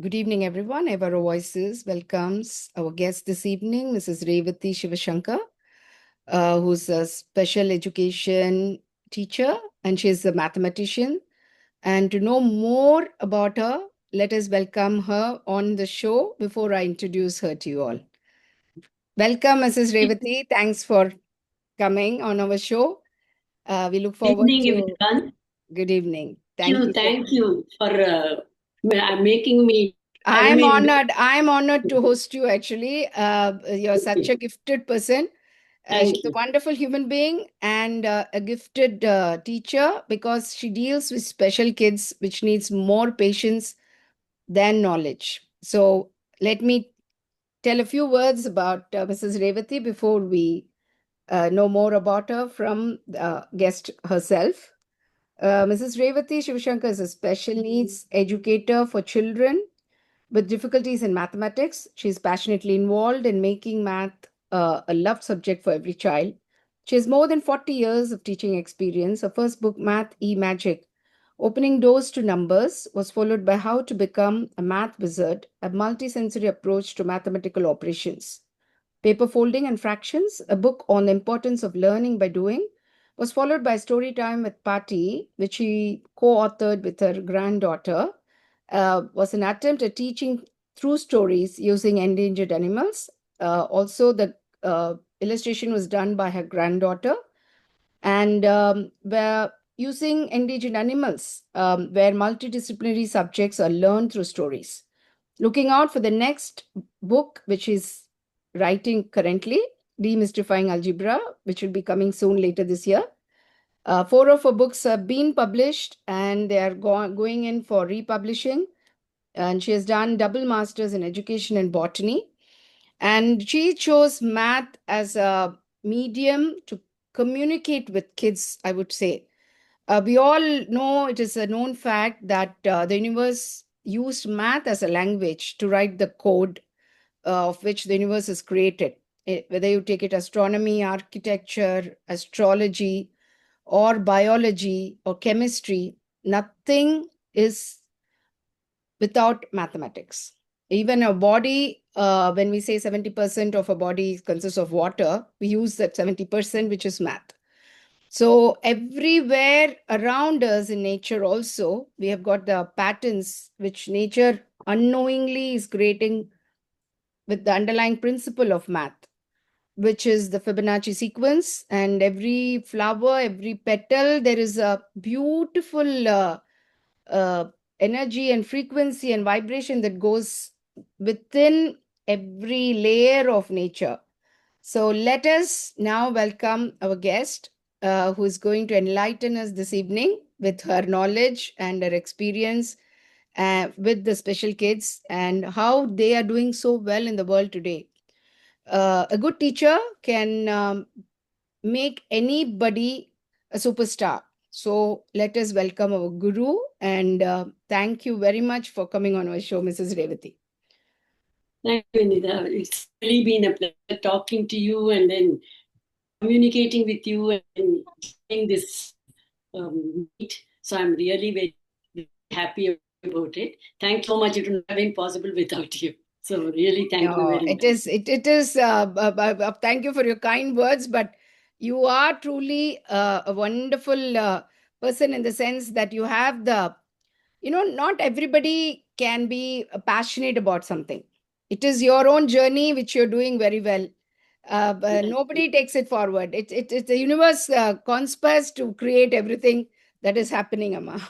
Good evening, everyone. Evara Voices welcomes our guest this evening, Mrs.Revathi Sivasankar, who's a special education teacher and she's a mathematician. And to know more about her, let us welcome her on the show before I introduce her to you all. Welcome, Mrs. Revathi. Thanks for coming on our show. We look Good forward evening, to everyone. good evening. Thank you so much. Thank you for making me have I'm me in honored. I'm honored to host you, actually. You're such this. a gifted person. She's Thank a you. wonderful human being and a gifted teacher because she deals with special kids, which needs more patience than knowledge. So, let me tell a few words about Mrs. Revathi before we know more about her from the guest herself. Mrs. Revathi Shivashankar is a special needs educator for children with difficulties in mathematics. She's passionately involved in making math a loved subject for every child. She has more than 40 years of teaching experience. Her first book, Math E-Magic, Opening Doors to Numbers, was followed by How to Become a Math Wizard, a multisensory approach to mathematical operations. Paper Folding and Fractions, a book on the importance of learning by doing, was followed by Story Time with Patti, which she co authored with her granddaughter. Was an attempt at teaching through stories using endangered animals. Also, the illustration was done by her granddaughter, and where using endangered animals, where multidisciplinary subjects are learned through stories. Looking out for the next book, which is writing currently, Demystifying Algebra, which will be coming soon later this year. Four of her books have been published and they are going in for republishing. And she has done double masters in education and botany. And she chose math as a medium to communicate with kids, I would say. We all know it is a known fact that the universe used math as a language to write the code of which the universe is created. Whether you take it astronomy, architecture, astrology, or biology or chemistry, nothing is without mathematics. Even a body, when we say 70% of a body consists of water, we use that 70%, which is math. So, everywhere around us in nature, also, we have got the patterns which nature unknowingly is creating with the underlying principle of math, which is the Fibonacci sequence. And every flower, every petal, there is a beautiful uh, energy and frequency and vibration that goes within every layer of nature. So let us now welcome our guest who is going to enlighten us this evening with her knowledge and her experience with the special kids and how they are doing so well in the world today. A good teacher can make anybody a superstar. So let us welcome our guru and thank you very much for coming on our show, Mrs. Revathi. Thank you, Nida. It's really been a pleasure talking to you and then communicating with you and doing this meet. So I'm really very, very happy about it. Thank you so much. It would not have been possible without you. So really, thank you No, very it much. is. It is. Thank you for your kind words, but you are truly a wonderful person in the sense that you have the. Not everybody can be passionate about something. It is your own journey which you're doing very well. But Yes, nobody takes it forward. It's the universe conspires to create everything that is happening, Amma.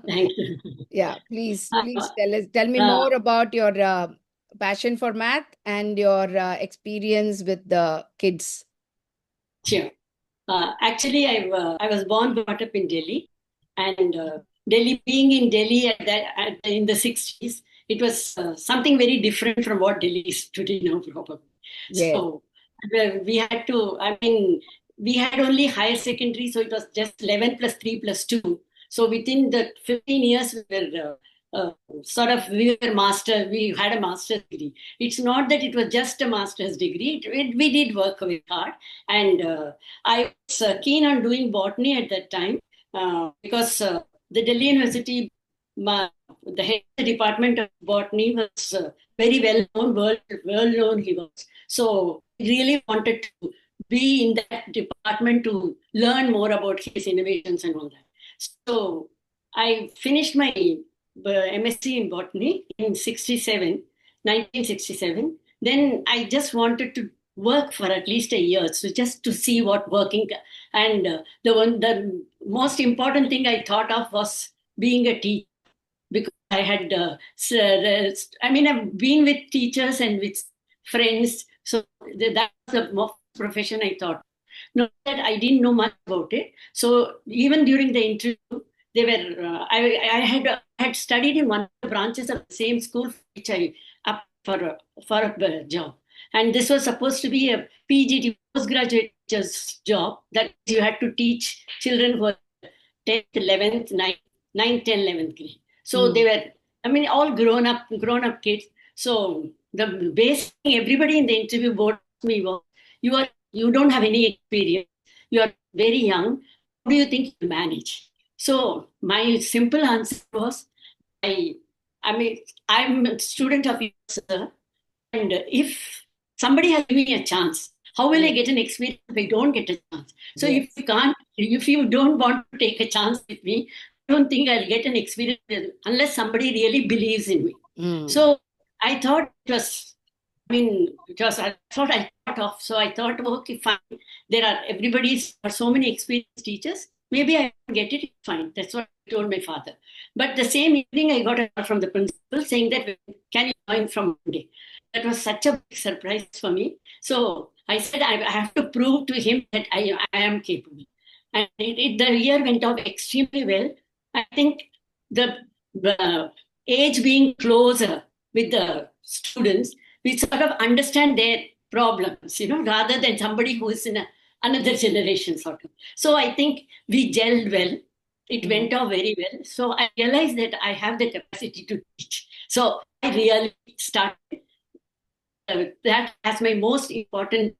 thank you. Yeah, please, Uh, please tell me uh, more about your passion for math and your experience with the kids. sure. Actually, I was born brought up in Delhi, and Delhi being in Delhi in the 60s, it was something very different from what Delhi is today now, probably. Yes. So we had to. I mean, we had only higher secondary, so it was just 11 plus 3 plus 2. So within the 15 years, we were master. We had a master's degree. It's not that it was just a master's degree. We did work very hard, and I was keen on doing botany at that time because the Delhi University the head of the department of botany was very well known, world known he was. So I really wanted to be in that department to learn more about his innovations and all that. So I finished my MSc in botany in 1967. Then I just wanted to work for at least a year, so just to see what working. And the most important thing I thought of was being a teacher, because I had, I've been with teachers and with friends, so that's the most profession I thought. No, that I didn't know much about it. So even during the interview, they were. I had studied in one of the branches of the same school for which I up for a job, and this was supposed to be a PGT, postgraduate teacher's job, that you had to teach children who were 10th, 11th, 9th, 10th, 11th grade. So they were, all grown up kids. So the basic thing everybody in the interview board asked me was, you don't have any experience. You are very young. How do you think you manage? So my simple answer was, I, I'm a student of yours, sir, and if somebody has given me a chance, how will I get an experience if I don't get a chance? So if you don't want to take a chance with me, I don't think I'll get an experience unless somebody really believes in me. So I thought it was, that's what I thought of. So I thought, okay, fine. Everybody's are so many experienced teachers. Maybe I can get it, fine. That's what I told my father. But the same evening, I got a call from the principal saying that, can you join from Monday? That was such a big surprise for me. So I said, I have to prove to him that I am capable. And the year went off extremely well. I think the age being closer with the students, we sort of understand their problems, rather than somebody who is in another generation, sort of. So I think we gelled well. It went off very well. So I realized that I have the capacity to teach. So I really started that as my most important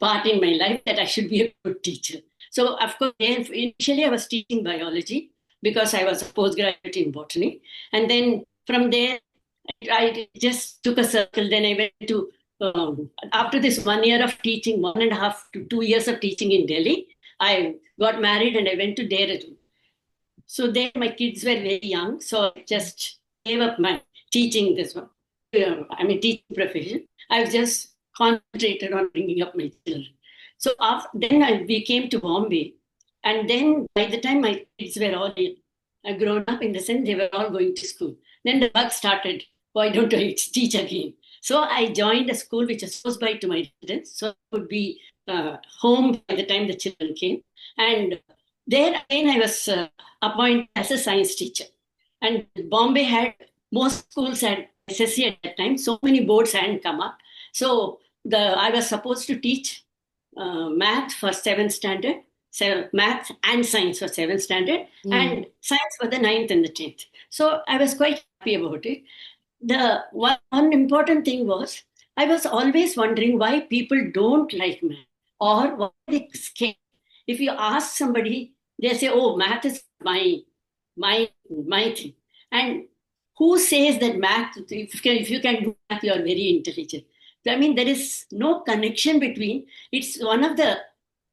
part in my life, that I should be a good teacher. So, of course, initially I was teaching biology because I was a postgraduate in botany. And then from there, I just took a circle. Then I went to, after this 1 year of teaching, 1.5 to 2 years of teaching in Delhi, I got married and I went to Dehradun. So there my kids were very young. So I just gave up my teaching teaching profession. I just concentrated on bringing up my children. So then we came to Bombay. And then by the time my kids were all grown up, in the sense they were all going to school, then the bug started. Why don't I teach again? So I joined a school which was close by to my residence. So I would be home by the time the children came. And there again, I was appointed as a science teacher. And Bombay most schools had SSC at that time. So many boards hadn't come up. So I was supposed to teach math for 7th standard, math and science for 7th standard, and science for the 9th and the 10th. So I was quite happy about it. The one important thing was, I was always wondering why people don't like math, or why they scared. If you ask somebody, they say, "Oh, math is my thing." And who says that math? If you can do math, you are very intelligent. There is no connection between. It's one of the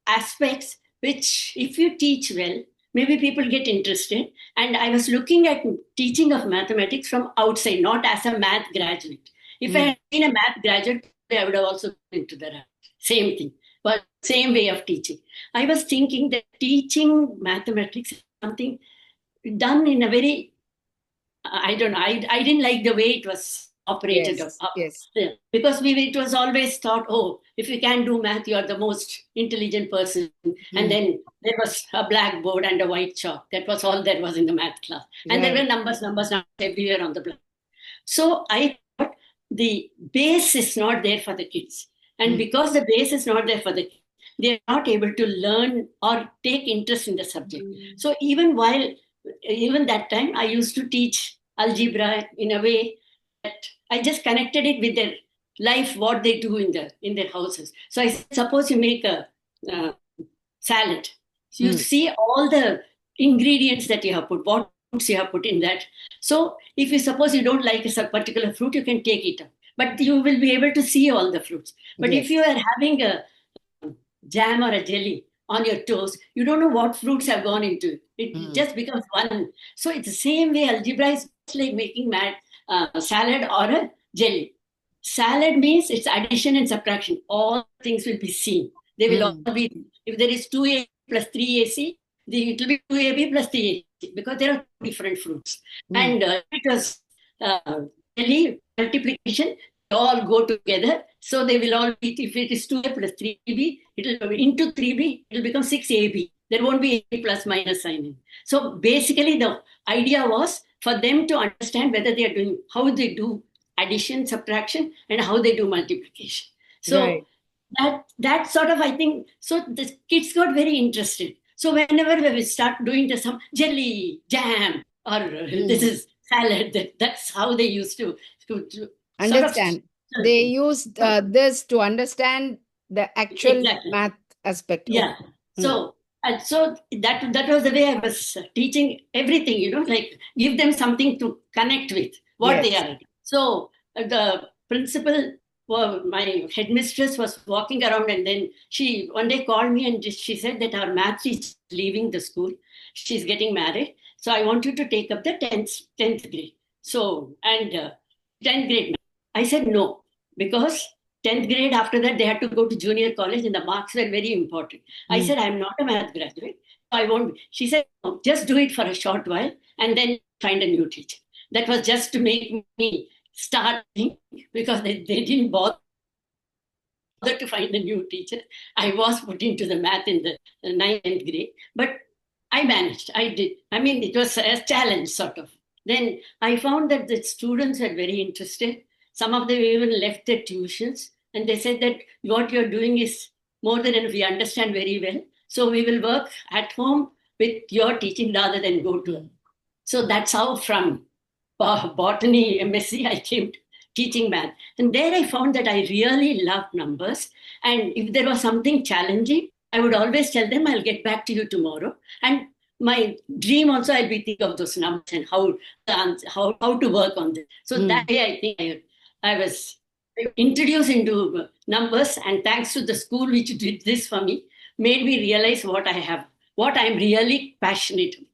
aspects which, if you teach well, maybe people get interested. And I was looking at teaching of mathematics from outside, not as a math graduate. If I had been a math graduate, I would have also gone into the same thing, but same way of teaching. I was thinking that teaching mathematics is something done in a very, I don't know, I didn't like the way it was operated. Yes. Because it was always thought, oh, if you can do math, you are the most intelligent person. And then there was a blackboard and a white chalk. That was all there was in the math class. And there were numbers everywhere on the blackboard. So I thought the base is not there for the kids. And because the base is not there for the kids, they are not able to learn or take interest in the subject. So even that time, I used to teach algebra in a way that I just connected it with their life, what they do in their houses. So I said, suppose you make a salad. So you see all the ingredients that you have put, what fruits you have put in that. So if you suppose you don't like a particular fruit, you can take it out. But you will be able to see all the fruits. But if Yes. you are having a jam or a jelly on your toast, you don't know what fruits have gone into it. It Mm. just becomes one. So it's the same way algebra is like making salad or a jelly. Salad means it's addition and subtraction. All things will be seen. They will Mm. all be, if there is 2A plus 3AC, it will be 2AB plus 3AC because there are different fruits. Mm. And it was jelly multiplication, they all go together. So they will all be, if it is 2A plus 3B, it will into 3B, it will become 6AB. There won't be any plus minus sign. So basically, the idea was for them to understand whether they are doing, how they do addition, subtraction, and how they do multiplication. So Right. that sort of, I think, so the kids got very interested. So whenever we will start doing some jelly, jam, or this Mm. is salad, that's how they used to sort of Understand. They used this to understand the actual exactly. math aspect. Yeah. Okay. Mm. So and so that was the way I was teaching everything, like give them something to connect with what they Yes. are. So the principal, well, my headmistress was walking around, and then she one day called me and she said that our math teacher is leaving the school. She's getting married. So I want you to take up the 10th grade. So and 10th grade. I said no, because 10th grade, after that, they had to go to junior college, and the marks were very important. I Mm. said, I'm not a math graduate. I won't. She said, no, just do it for a short while and then find a new teacher. That was just to make me start because they didn't bother to find a new teacher. I was put into the math in the 9th grade, but I managed. I did. I mean, it was a challenge, sort of. Then I found that the students were very interested. Some of them even left their tuitions, and they said that what you're doing is more than enough. We understand very well. So we will work at home with your teaching rather than go to. So that's how from botany MSc I came to teaching math. And there I found that I really loved numbers. And if there was something challenging, I would always tell them, I'll get back to you tomorrow. And my dream also, I'll be thinking of those numbers and how to work on them. So that Mm. way, I think I was introduced into numbers, and thanks to the school which did this for me, made me realize what I'm really passionate about.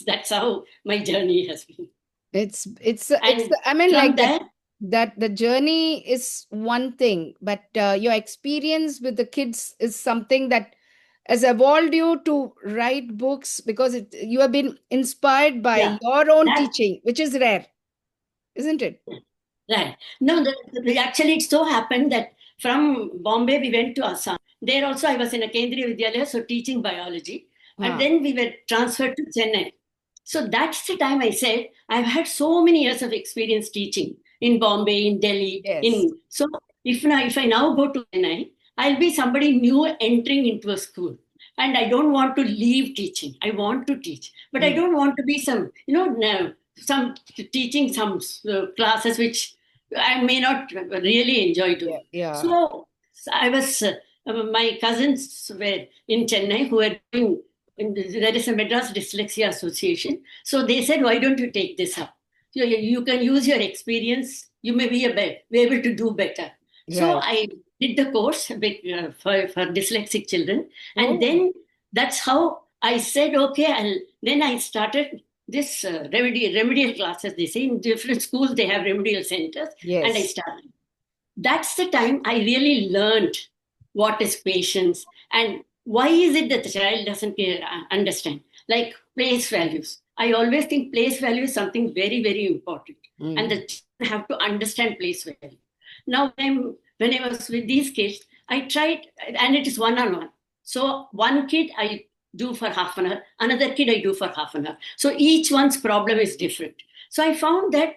That's how my journey has been. It's And I mean, from like that, there, that the journey is one thing, but your experience with the kids is something that has evolved you to write books, because you have been inspired by yeah, your own that teaching, which is rare, isn't it? right. No, actually, it so happened that from Bombay we went to Assam. There also I was in a Kendriya Vidyalaya, so teaching biology, and Ah, then we were transferred to Chennai. So that's the time I said I've had so many years of experience teaching in Bombay, in Delhi, yes. in so if I now go to Chennai, I'll be somebody new entering into a school. And I don't want to leave teaching. I want to teach, but I Mm. don't want to be some teaching some classes which I may not really enjoy Yeah, doing. yeah. So I was my cousins were in Chennai who were doing. There is a Madras Dyslexia Association. So they said, why don't you take this up? You can use your experience. You may be able to do better. So Right. I did the course for dyslexic children. And Oh, then that's how I said, okay, then I started this remedial classes. They say in different schools, they have remedial centers. And I yes. started. That's the time I really learned what is patience and why is it that the child doesn't understand. Like place values. I always think place value is something very, very important. And Mm. the children have to understand place value. Now, when I was with these kids, I tried, and it is one on one. So, one kid I do for half an hour, another kid I do for half an hour. So, each one's problem is different. So, I found that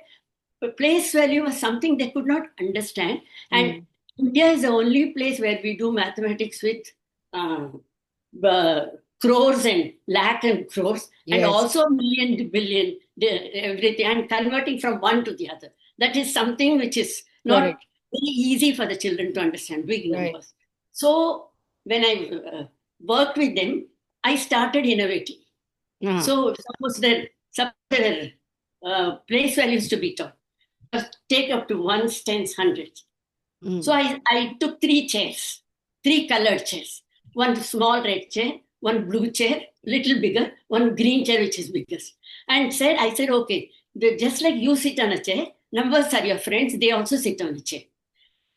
place value was something they could not understand. And Mm. India is the only place where we do mathematics with uh, crores and lakh and crores, and Yes. also million, billion, everything, and converting from one to the other. That is something which is not Correct. very easy for the children to understand, big Right. numbers. So when I worked with them, I started innovating. Uh-huh. So suppose that some other place values to be taught. Take up to ones, tens, hundreds. So I took three chairs, three colored chairs. One small red chair, one blue chair, little bigger, one green chair, which is biggest. And I said, okay, just like you sit on a chair, numbers are your friends, they also sit on a chair.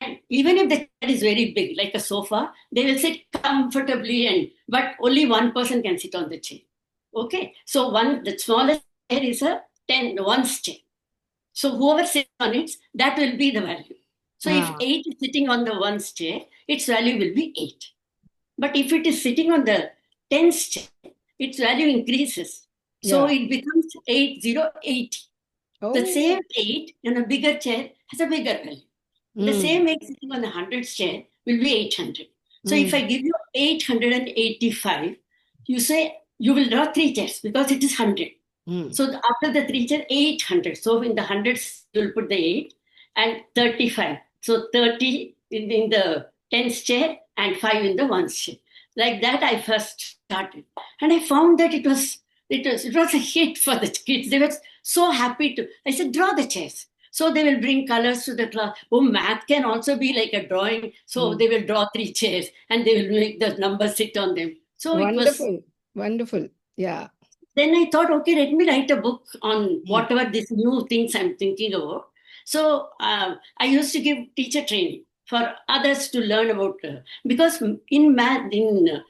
And even if the chair is very big, like a sofa, they will sit comfortably, but only one person can sit on the chair. Okay, so the smallest chair is a one's chair. So whoever sits on it, that will be the value. So if 8 is sitting on the one's chair, its value will be 8. But if it is sitting on the tens chair, its value increases. So it becomes 8080. The same 8 in a bigger chair has a bigger value. The same 8 sitting on the hundreds chair will be 800. So if I give you 885, you say you will draw three chairs because it is 100. So after the three chairs, 800. So in the hundreds, you'll put the 8 and 35. So 30 in the tens chair and 5 in the ones chair. Like that, I first started. And I found that it was a hit for the kids. They were so happy to. I said, draw the chairs. So they will bring colors to the class. Oh, math can also be like a drawing. So they will draw three chairs and they will make the numbers sit on them. So wonderful. Yeah. Then I thought, okay, let me write a book on whatever these new things I'm thinking about. So I used to give teacher training for others to learn about, because in math, in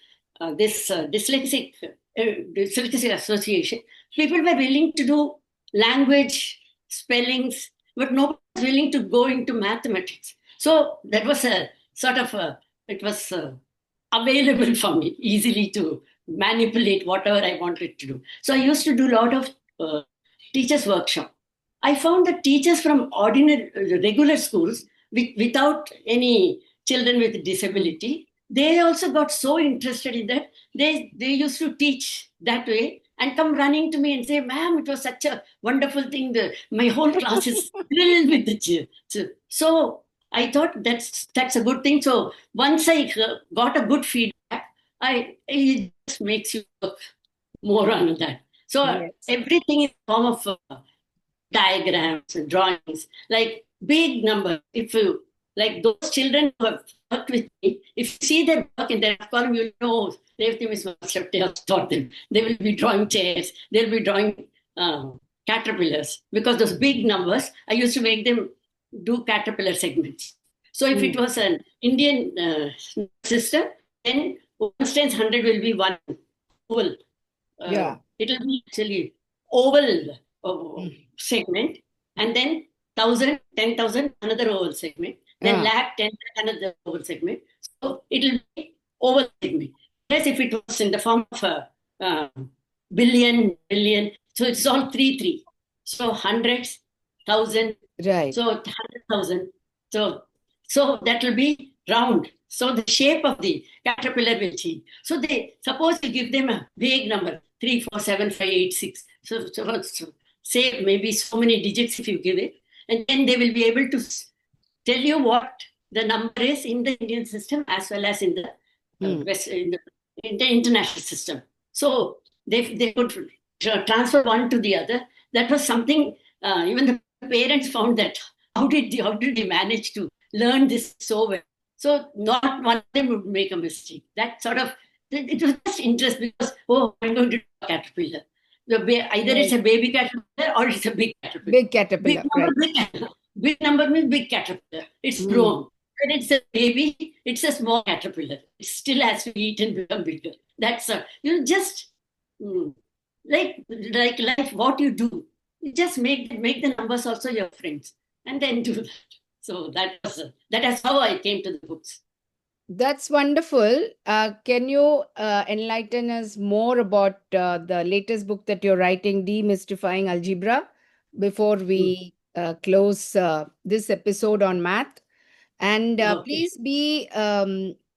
this Dyslexic Association, people were willing to do language, spellings, but nobody was willing to go into mathematics. So that was it was available for me easily to manipulate whatever I wanted to do. So I used to do a lot of teachers' workshop. I found that teachers from regular schools without any children with disability, they also got so interested in that. They used to teach that way and come running to me and say, ma'am, it was such a wonderful thing. My whole class is filled with the children. So I thought that's a good thing. So once I got a good feedback, it just makes you work more on that. So everything in the form of diagrams and drawings, like big numbers. If you like those children who have worked with me, if you see their work in their column, you know Revathi Miss must have taught them. They will be drawing chairs. They'll be drawing caterpillars, because those big numbers, I used to make them do caterpillar segments. So if it was an Indian system, then 1 times 100 will be one oval. It will be actually oval segment, and then 1,000, 10,000, another oval segment, then lakh, 10 lakh, another oval segment. So it will be oval segment. Yes, if it was in the form of a billion, so it's all 3. So hundreds, thousand, so 100,000. So that will be round. So the shape of the caterpillar will change. So suppose you give them a big number, 3, 4, 7, 5, 8, 6. So say maybe so many digits if you give it, and then they will be able to tell you what the number is in the Indian system as well as in the in the international system. So they could transfer one to the other. That was something even the parents found that how did they manage to learn this so well? So not one of them would make a mistake. That sort of, it was just interest, because I'm going to do a caterpillar. Either it's a baby caterpillar or it's a big caterpillar. Big caterpillar. Big caterpillar. Big number means big caterpillar. It's grown. When it's a baby, it's a small caterpillar. It still has to eat and become bigger. That's just like life. What you do, you just make the numbers also your friends, and then do that. So that is how I came to the books. That's wonderful. Can you enlighten us more about the latest book that you're writing, Demystifying Algebra, before we close this episode on math? And please be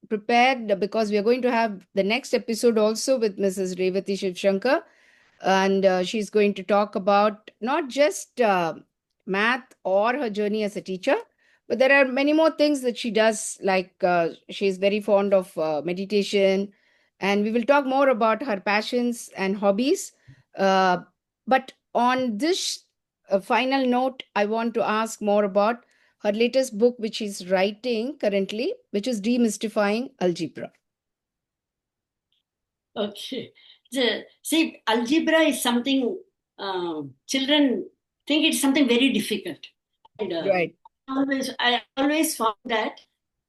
prepared, because we are going to have the next episode also with Mrs.Revathi Sivasankar. And she's going to talk about not just math or her journey as a teacher, but there are many more things that she does, like she's very fond of meditation. And we will talk more about her passions and hobbies. But on this final note, I want to ask more about her latest book, which she's writing currently, which is Demystifying Algebra. Okay. See, algebra is something children think it's something very difficult. And Right. I always found that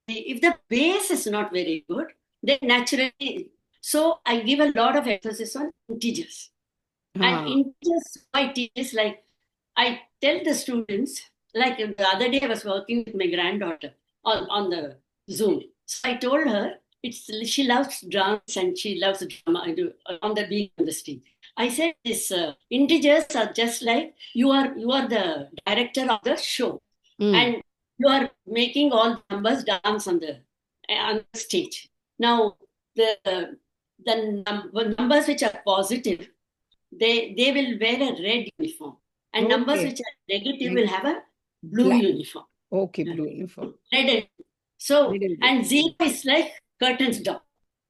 if the base is not very good, then naturally, so I give a lot of emphasis on integers. And Ah, integers, I teach is like, I tell the students, like the other day I was working with my granddaughter on the Zoom. So I told her, she loves drums and she loves drama on the being on the stage. I said, this integers are just like you are the director of the show, mm, and you are making all the numbers dance on the stage. Now the numbers which are positive, they will wear a red uniform, and numbers okay. which are negative Like will have a blue black. uniform. Okay, Yeah. blue uniform. Red and so, Red and blue. and zero is like curtains down.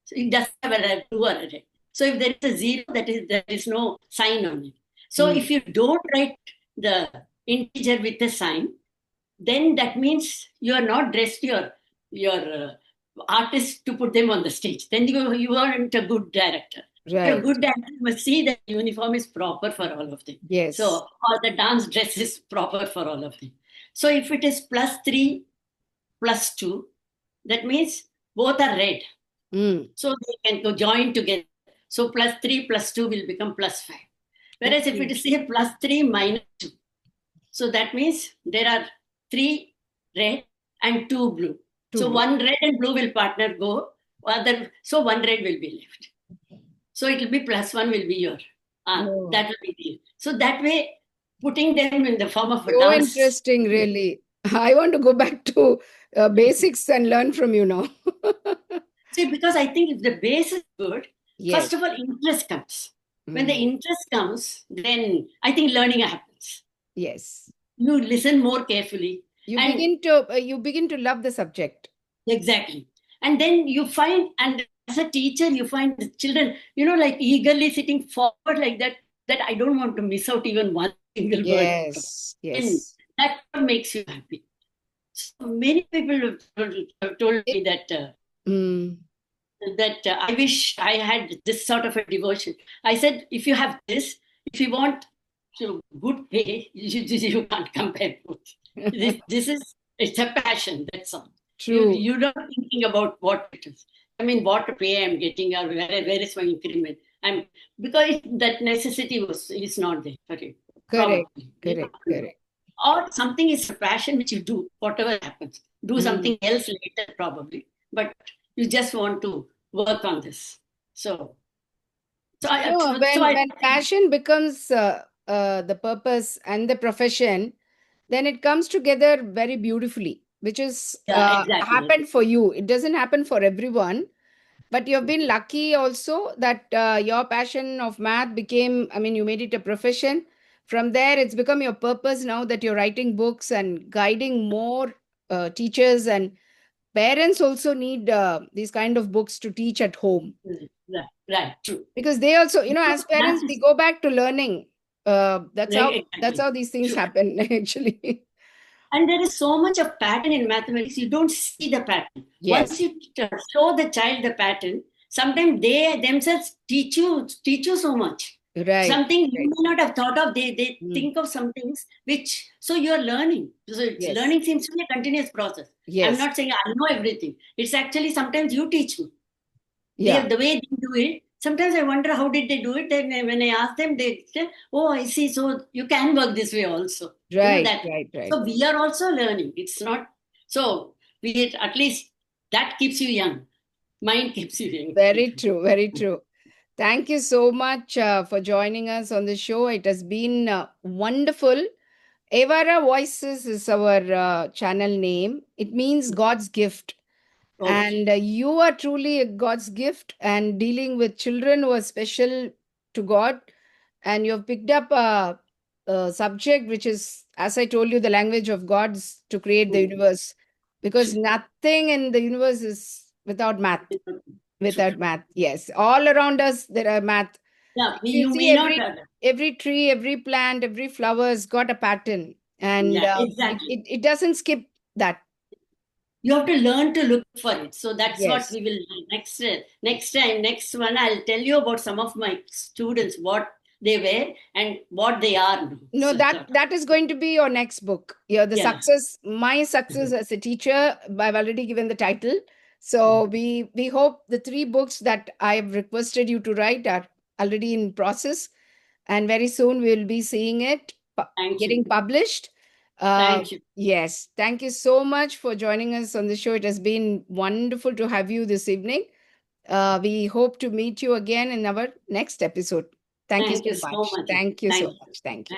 So it doesn't have a blue or a red. So if there is a zero, that is there is no sign on it. So Mm, if you don't write the integer with a sign, then that means you are not dressed your artists to put them on the stage. Then you aren't a good director. A right. good director must see that the uniform is proper for all of them. So Yes. or the dance dress is proper for all of them. So if it is +3 +2, that means both are red. Mm, So they can go join together. So +3 +2 will become +5. Whereas if it okay. is say +3 -2, so that means there are three red and two blue. Two So blue. one red and blue will partner go. So one red will be left. So it will be +1 will be your. Oh, That will be the. So that way, putting them in the form of a so dance. interesting, really. I want to go back to basics and learn from you now. See, because I think if the base is good, Yes. first of all, interest comes. When the Mm, interest comes, then I think learning happens. yes. You listen more carefully, and You begin to love the subject. exactly. And then you find, and as a teacher, you find the children, like eagerly sitting forward like that, that I don't want to miss out even one single word. Yes. And Yes. that makes you happy. So many people have told It, me mm, I wish I had this sort of a devotion. I said, if you have this, if you want good pay, you can't compare both. This is it's a passion. That's all. true. You're not thinking about what it is. I mean, what pay I'm getting or where is my increment. I'm because that necessity is not there for you. Correct. Probably. Correct. Correct. Or something is a passion which you do, whatever happens. Do Mm. something else later, probably. But you just want to work on this. So, No, when passion becomes the purpose and the profession, then it comes together very beautifully, which is yeah, exactly. happened for you. It doesn't happen for everyone, but you've been lucky also that your passion of math became, I mean, you made it a profession. From there, it's become your purpose now that you're writing books and guiding more teachers, and parents also need these kind of books to teach at home, Right, right, true. because they also, Because as math parents, we is go back to learning. That's how right, that's exactly how these things true. happen actually. And there is so much of pattern in mathematics, you don't see the pattern. Once Yes. you show the child the pattern, sometimes they themselves teach you so much. Right. Something you Right. may not have thought of, they Mm. think of some things which, so you're learning. So Yes. learning seems to be a continuous process. I'm Yes. not saying I know everything. It's actually sometimes you teach me. Yeah. The way they do it, sometimes I wonder how did they do it. Then when I ask them, they say, "Oh, I see. So you can work this way also." Right. That. Right. Right. So we are also learning. It's not so we at least that keeps you young. Mind keeps you young. Very true. Very true. Thank you so much for joining us on the show. It has been wonderful. Evara Voices is our channel name. It means God's gift. Okay. And you are truly a God's gift, and dealing with children who are special to God. And you have picked up a subject which is, as I told you, the language of God's to create the Mm. universe. Because True. nothing in the universe is without math. True. Without math, yes. All around us, there are math. Yeah, If you you see may not every tree, every plant, every flower has got a pattern, and yeah, it, exactly. it it doesn't skip that. You have to learn to look for it. So that's what Yes. we will do next time. Next one, I'll tell you about some of my students, what they were and what they are now. No, So I that thought, that is going to be your next book. Yeah, the yeah. success, my success as a teacher. I've already given the title. So we hope the three books that I've requested you to write are already in process, and very soon we'll be seeing it Thank you. getting published. Thank you. Yes, thank you so much for joining us on the show. It has been wonderful to have you this evening. We hope to meet you again in our next episode. Thank you Thank so you so much. much. Thank you so Thank you. much. Thank you.